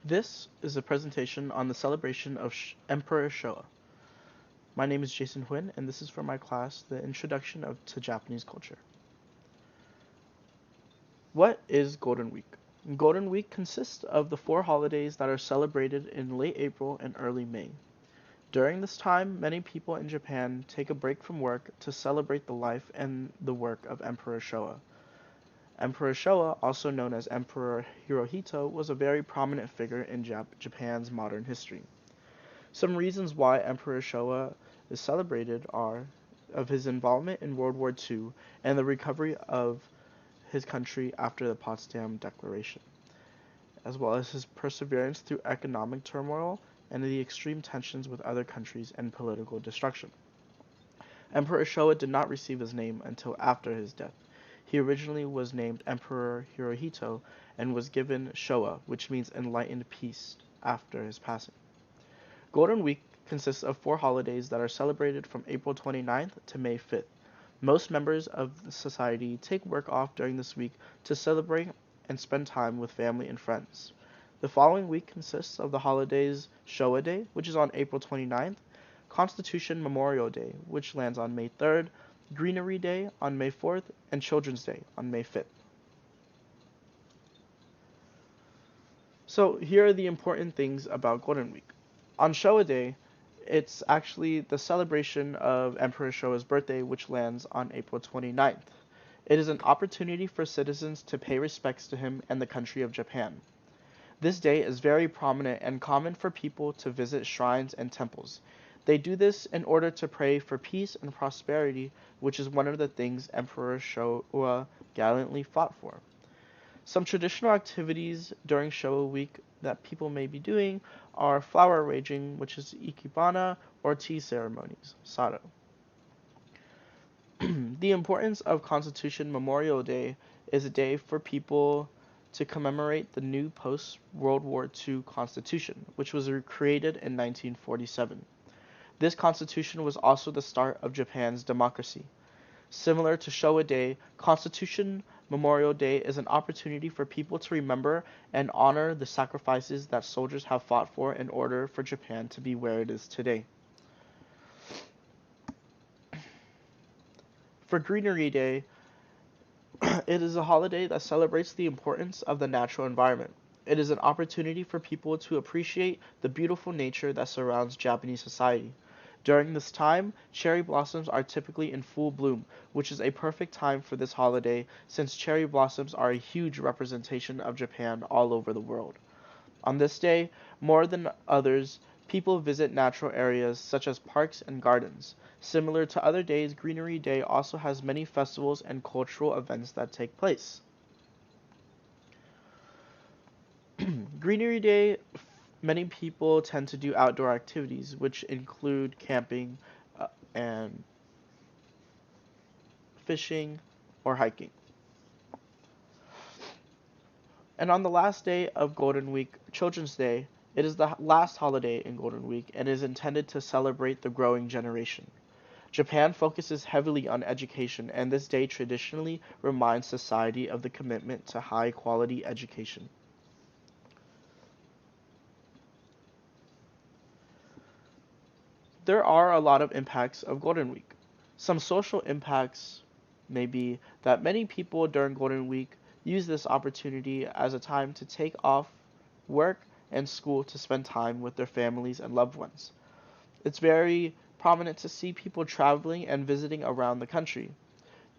This is a presentation on the celebration of Emperor Showa. My name is Jason Huynh, and this is for my class, The Introduction to Japanese Culture. What is Golden Week? Golden Week consists of the 4 holidays that are celebrated in late April and early May. During this time, many people in Japan take a break from work to celebrate the life and the work of Emperor Showa. Emperor Showa, also known as Emperor Hirohito, was a very prominent figure in Japan's modern history. Some reasons why Emperor Showa is celebrated are of his involvement in World War II and the recovery of his country after the Potsdam Declaration, as well as his perseverance through economic turmoil and the extreme tensions with other countries and political destruction. Emperor Showa did not receive his name until after his death. He originally was named Emperor Hirohito and was given Showa, which means enlightened peace, after his passing. Golden Week consists of 4 holidays that are celebrated from April 29th to May 5th. Most members of the society take work off during this week to celebrate and spend time with family and friends. The following week consists of the holidays Showa Day, which is on April 29th, Constitution Memorial Day, which lands on May 3rd, Greenery Day on May 4th, and Children's Day on May 5th. So here are the important things about Golden Week. On Showa Day, it's actually the celebration of Emperor Showa's birthday, which lands on April 29th. It is an opportunity for citizens to pay respects to him and the country of Japan. This day is very prominent and common for people to visit shrines and temples. They do this in order to pray for peace and prosperity, which is one of the things Emperor Showa gallantly fought for. Some traditional activities during Showa week that people may be doing are flower arranging, which is ikebana, or tea ceremonies, sado. The importance of Constitution Memorial Day is a day for people to commemorate the new post-World War II Constitution, which was created in 1947. This constitution was also the start of Japan's democracy. Similar to Showa Day, Constitution Memorial Day is an opportunity for people to remember and honor the sacrifices that soldiers have fought for in order for Japan to be where it is today. For Greenery Day, it is a holiday that celebrates the importance of the natural environment. It is an opportunity for people to appreciate the beautiful nature that surrounds Japanese society. During this time, cherry blossoms are typically in full bloom, which is a perfect time for this holiday since cherry blossoms are a huge representation of Japan all over the world. On this day, more than others, people visit natural areas such as parks and gardens. Similar to other days, Greenery Day also has many festivals and cultural events that take place. Greenery Day, many people tend to do outdoor activities, which include camping and fishing or hiking. And on the last day of Golden Week, Children's Day, it is the last holiday in Golden Week and is intended to celebrate the growing generation. Japan focuses heavily on education, and this day traditionally reminds society of the commitment to high quality education. There are a lot of impacts of Golden Week. Some social impacts may be that many people during Golden Week use this opportunity as a time to take off work and school to spend time with their families and loved ones. It's very prominent to see people traveling and visiting around the country.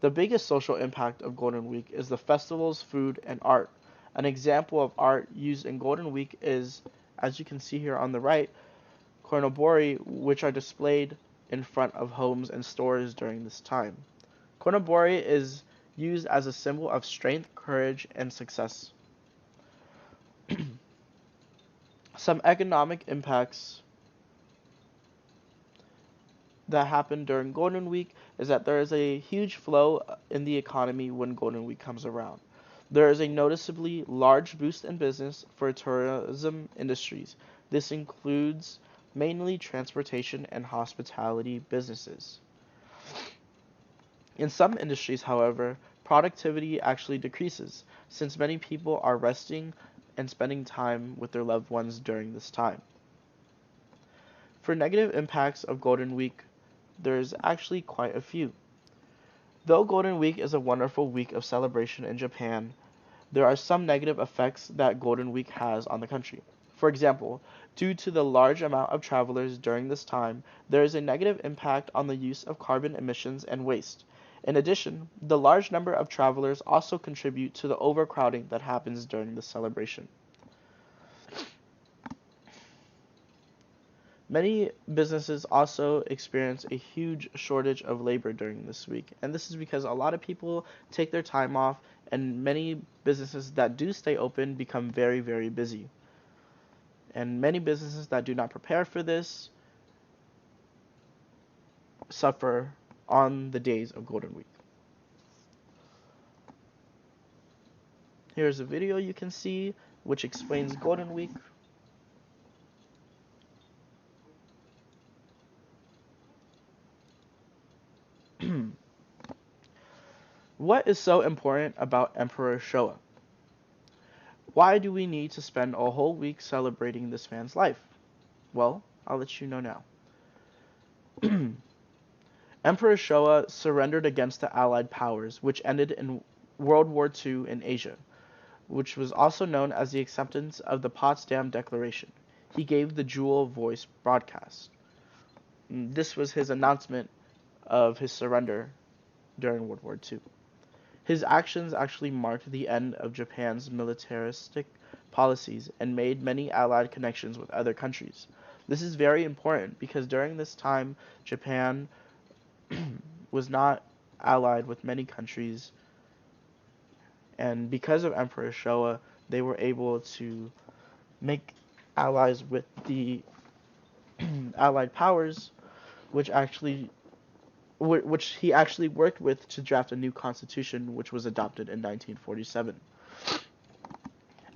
The biggest social impact of Golden Week is the festivals, food, and art. An example of art used in Golden Week is, as you can see here on the right, koinobori, which are displayed in front of homes and stores during this time. Koinobori is used as a symbol of strength, courage, and success. Some economic impacts that happen during Golden Week is that there is a huge flow in the economy when Golden Week comes around. There is a noticeably large boost in business for tourism industries. This includes mainly transportation and hospitality businesses. In some industries, however, productivity actually decreases since many people are resting and spending time with their loved ones during this time. For negative impacts of Golden Week, there's actually quite a few. Though Golden Week is a wonderful week of celebration in Japan, there are some negative effects that Golden Week has on the country. For example, due to the large amount of travelers during this time, there is a negative impact on the use of carbon emissions and waste. In addition, the large number of travelers also contribute to the overcrowding that happens during the celebration. Many businesses also experience a huge shortage of labor during this week, and this is because a lot of people take their time off, and many businesses that do stay open become very, very busy. And many businesses that do not prepare for this suffer on the days of Golden Week. Here's a video you can see which explains Golden Week. What is so important about Emperor Showa? Why do we need to spend a whole week celebrating this man's life? Well, I'll let you know now. Emperor Showa surrendered against the Allied powers, which ended in World War II in Asia, which was also known as the acceptance of the Potsdam Declaration. He gave the Jewel Voice broadcast. This was his announcement of his surrender during World War II. His actions actually marked the end of Japan's militaristic policies and made many allied connections with other countries. This is very important because during this time, Japan was not allied with many countries, and because of Emperor Showa, they were able to make allies with the allied powers, which he actually worked with to draft a new constitution, which was adopted in 1947.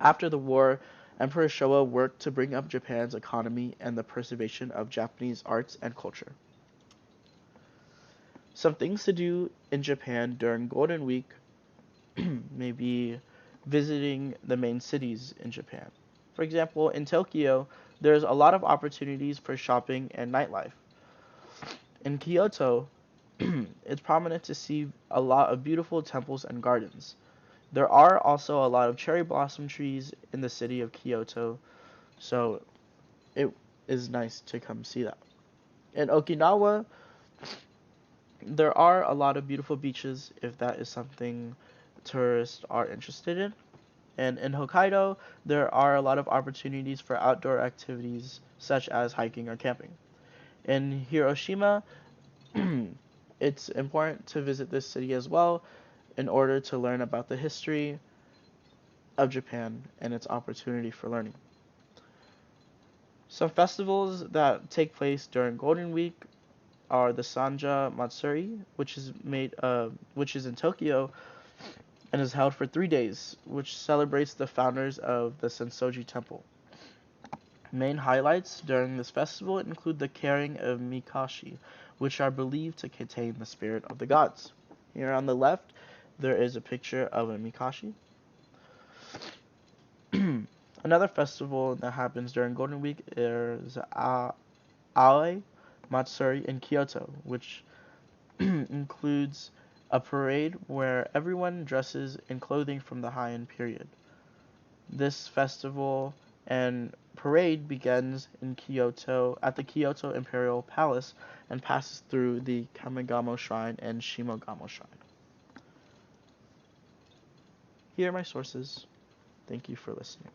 After the war, Emperor Showa worked to bring up Japan's economy and the preservation of Japanese arts and culture. Some things to do in Japan during Golden Week may be visiting the main cities in Japan. For example, in Tokyo, there's a lot of opportunities for shopping and nightlife. In Kyoto, it's prominent to see a lot of beautiful temples and gardens. There are also a lot of cherry blossom trees in the city of Kyoto, so it is nice to come see that. In Okinawa, there are a lot of beautiful beaches if that is something tourists are interested in. And in Hokkaido, there are a lot of opportunities for outdoor activities such as hiking or camping. In Hiroshima, it's important to visit this city as well in order to learn about the history of Japan and its opportunity for learning. Some festivals that take place during Golden Week are the Sanja Matsuri, which is in Tokyo and is held for 3 days, which celebrates the founders of the Sensoji Temple. Main highlights during this festival include the carrying of mikashi, which are believed to contain the spirit of the gods. Here on the left, there is a picture of a mikashi. Another festival that happens during Golden Week is Aoi Matsuri in Kyoto, which includes a parade where everyone dresses in clothing from the Heian period. This festival and parade begins in Kyoto at the Kyoto Imperial Palace and passes through the Kamigamo Shrine and Shimogamo Shrine. Here are my sources. Thank you for listening.